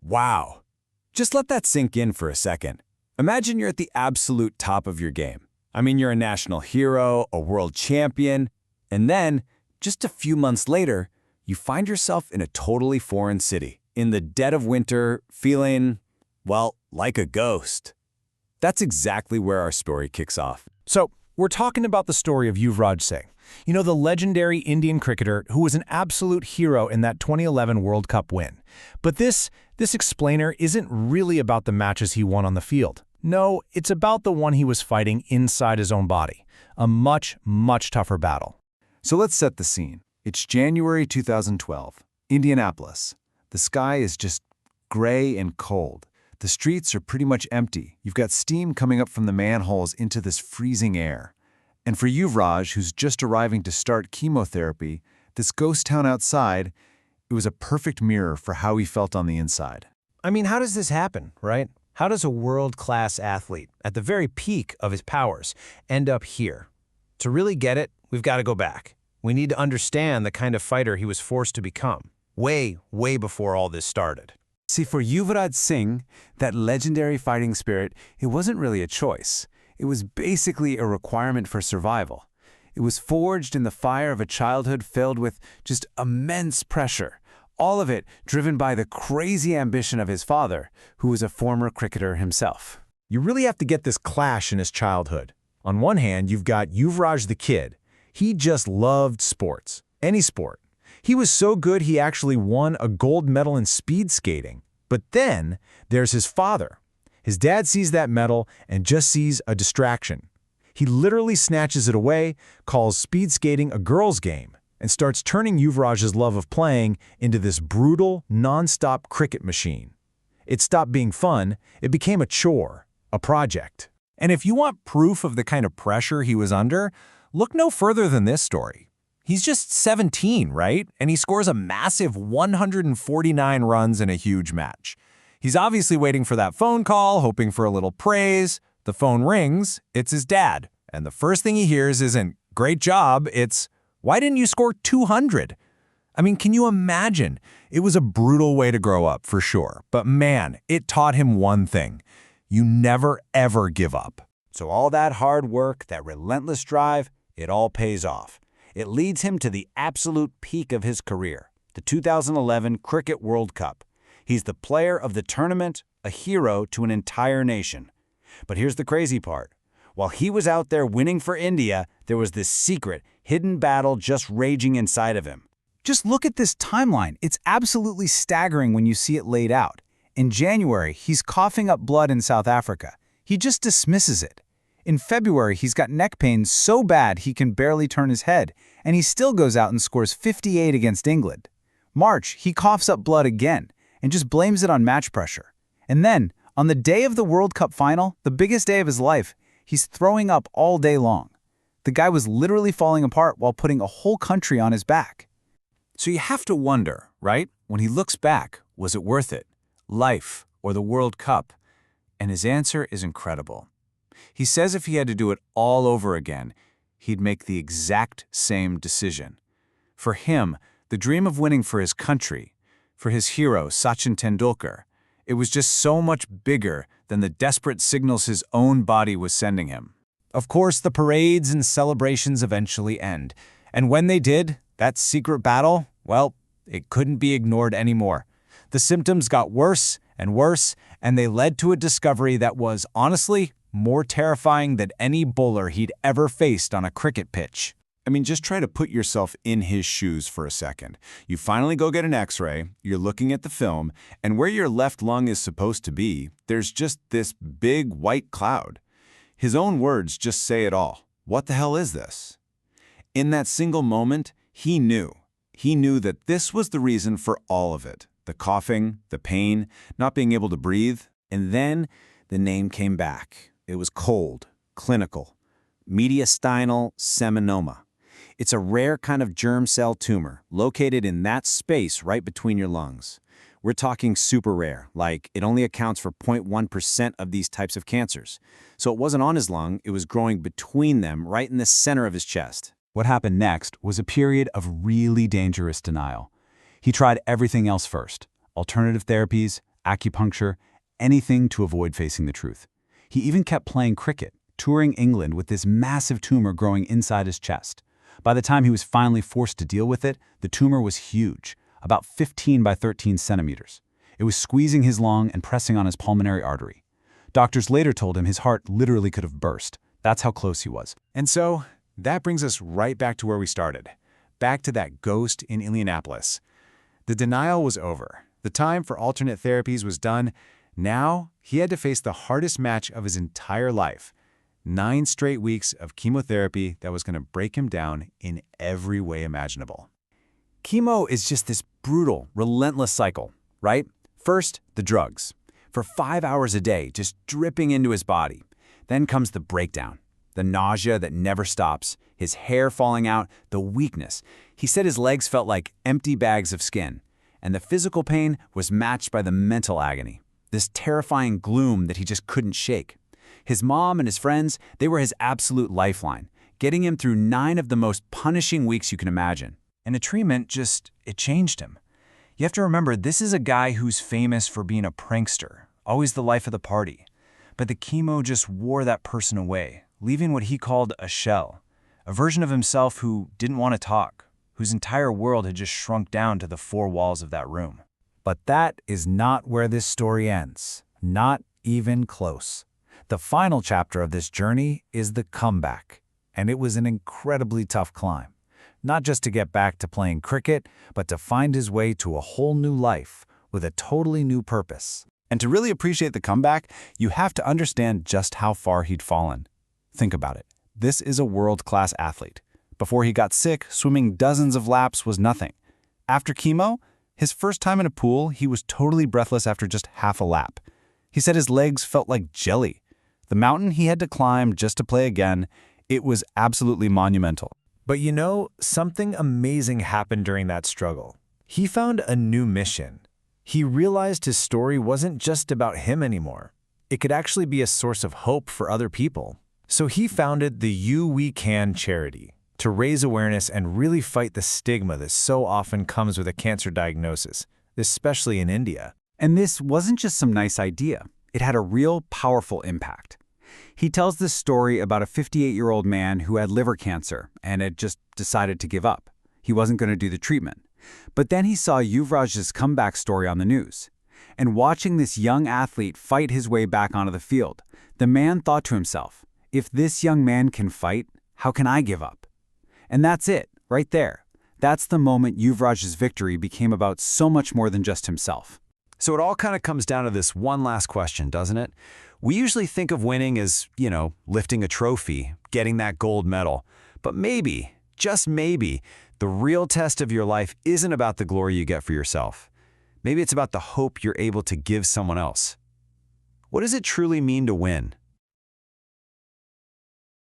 Wow. Just let that sink in for a second. Imagine you're at the absolute top of your game. I mean, you're a national hero, a world champion, and then, just a few months later, you find yourself in a totally foreign city, in the dead of winter, feeling, well, like a ghost. That's exactly where our story kicks off. So, we're talking about the story of Yuvraj Singh. You know, the legendary Indian cricketer who was an absolute hero in that 2011 World Cup win. But this explainer isn't really about the matches he won on the field. No, it's about the one he was fighting inside his own body. A much, much tougher battle. So let's set the scene. It's January 2012, Indianapolis. The sky is just gray and cold. The streets are pretty much empty. You've got steam coming up from the manholes into this freezing air. And for Yuvraj, who's just arriving to start chemotherapy, this ghost town outside, it was a perfect mirror for how he felt on the inside. I mean, how does this happen, right? How does a world-class athlete, at the very peak of his powers, end up here? To really get it, we've got to go back. We need to understand the kind of fighter he was forced to become, way, way before all this started. See, for Yuvraj Singh, that legendary fighting spirit, it wasn't really a choice. It was basically a requirement for survival. It was forged in the fire of a childhood filled with just immense pressure, all of it driven by the crazy ambition of his father, who was a former cricketer himself. You really have to get this clash in his childhood. On one hand, you've got Yuvraj the kid. He just loved sports, any sport. He was so good he actually won a gold medal in speed skating. But then there's his father. His dad sees that medal and just sees a distraction. He literally snatches it away, calls speed skating a girl's game, and starts turning Yuvraj's love of playing into this brutal, non-stop cricket machine. It stopped being fun, it became a chore, a project. And if you want proof of the kind of pressure he was under, look no further than this story. He's just 17, right? And he scores a massive 149 runs in a huge match. He's obviously waiting for that phone call, hoping for a little praise. The phone rings, it's his dad. And the first thing he hears isn't, "Great job," it's, "Why didn't you score 200? I mean, can you imagine? It was a brutal way to grow up, for sure. But man, it taught him one thing. You never, ever give up. So all that hard work, that relentless drive, it all pays off. It leads him to the absolute peak of his career, the 2011 Cricket World Cup. He's the player of the tournament, a hero to an entire nation. But here's the crazy part. While he was out there winning for India, there was this secret, hidden battle just raging inside of him. Just look at this timeline. It's absolutely staggering when you see it laid out. In January, he's coughing up blood in South Africa. He just dismisses it. In February, he's got neck pain so bad he can barely turn his head, and he still goes out and scores 58 against England. March, he coughs up blood again, and just blames it on match pressure. And then, on the day of the World Cup final, the biggest day of his life, he's throwing up all day long. The guy was literally falling apart while putting a whole country on his back. So you have to wonder, right? When he looks back, was it worth it? Life or the World Cup? And his answer is incredible. He says if he had to do it all over again, he'd make the exact same decision. For him, the dream of winning for his country, for his hero, Sachin Tendulkar, it was just so much bigger than the desperate signals his own body was sending him. Of course, the parades and celebrations eventually end. And when they did, that secret battle, well, it couldn't be ignored anymore. The symptoms got worse, and they led to a discovery that was, honestly, more terrifying than any bowler he'd ever faced on a cricket pitch. I mean, just try to put yourself in his shoes for a second. You finally go get an x-ray, you're looking at the film, and where your left lung is supposed to be, there's just this big white cloud. His own words just say it all. What the hell is this? In that single moment, he knew. He knew that this was the reason for all of it. The coughing, the pain, not being able to breathe. And then the name came back. It was cold, clinical, mediastinal seminoma. It's a rare kind of germ cell tumor located in that space right between your lungs. We're talking super rare, like it only accounts for 0.1% of these types of cancers. So it wasn't on his lung, it was growing between them right in the center of his chest. What happened next was a period of really dangerous denial. He tried everything else first: alternative therapies, acupuncture, anything to avoid facing the truth. He even kept playing cricket, touring England with this massive tumor growing inside his chest. By the time he was finally forced to deal with it, the tumor was huge, about 15 by 13 centimeters. It was squeezing his lung and pressing on his pulmonary artery. Doctors later told him his heart literally could have burst. That's how close he was. And so, that brings us right back to where we started. Back to that ghost in Indianapolis. The denial was over. The time for alternate therapies was done. Now, he had to face the hardest match of his entire life. 9 straight weeks of chemotherapy that was going to break him down in every way imaginable. Chemo is just this brutal, relentless cycle, right? First, the drugs. For 5 hours a day, just dripping into his body. Then comes the breakdown. The nausea that never stops, his hair falling out, the weakness. He said his legs felt like empty bags of skin. And the physical pain was matched by the mental agony. This terrifying gloom that he just couldn't shake. His mom and his friends, they were his absolute lifeline, getting him through 9 of the most punishing weeks you can imagine. And the treatment it changed him. You have to remember, this is a guy who's famous for being a prankster, always the life of the party. But the chemo just wore that person away, leaving what he called a shell, a version of himself who didn't want to talk, whose entire world had just shrunk down to the 4 walls of that room. But that is not where this story ends. Not even close. The final chapter of this journey is the comeback. And it was an incredibly tough climb. Not just to get back to playing cricket, but to find his way to a whole new life with a totally new purpose. And to really appreciate the comeback, you have to understand just how far he'd fallen. Think about it. This is a world-class athlete. Before he got sick, swimming dozens of laps was nothing. After chemo, his first time in a pool, he was totally breathless after just half a lap. He said his legs felt like jelly. The mountain he had to climb just to play again, it was absolutely monumental. But you know, something amazing happened during that struggle. He found a new mission. He realized his story wasn't just about him anymore. It could actually be a source of hope for other people. So he founded the You We Can charity to raise awareness and really fight the stigma that so often comes with a cancer diagnosis, especially in India. And this wasn't just some nice idea. It had a real, powerful impact. He tells this story about a 58-year-old man who had liver cancer and had just decided to give up. He wasn't going to do the treatment. But then he saw Yuvraj's comeback story on the news. And watching this young athlete fight his way back onto the field, the man thought to himself, if this young man can fight, how can I give up? And that's it, right there. That's the moment Yuvraj's victory became about so much more than just himself. So it all kind of comes down to this one last question, doesn't it? We usually think of winning as, lifting a trophy, getting that gold medal. But maybe, just maybe, the real test of your life isn't about the glory you get for yourself. Maybe it's about the hope you're able to give someone else. What does it truly mean to win?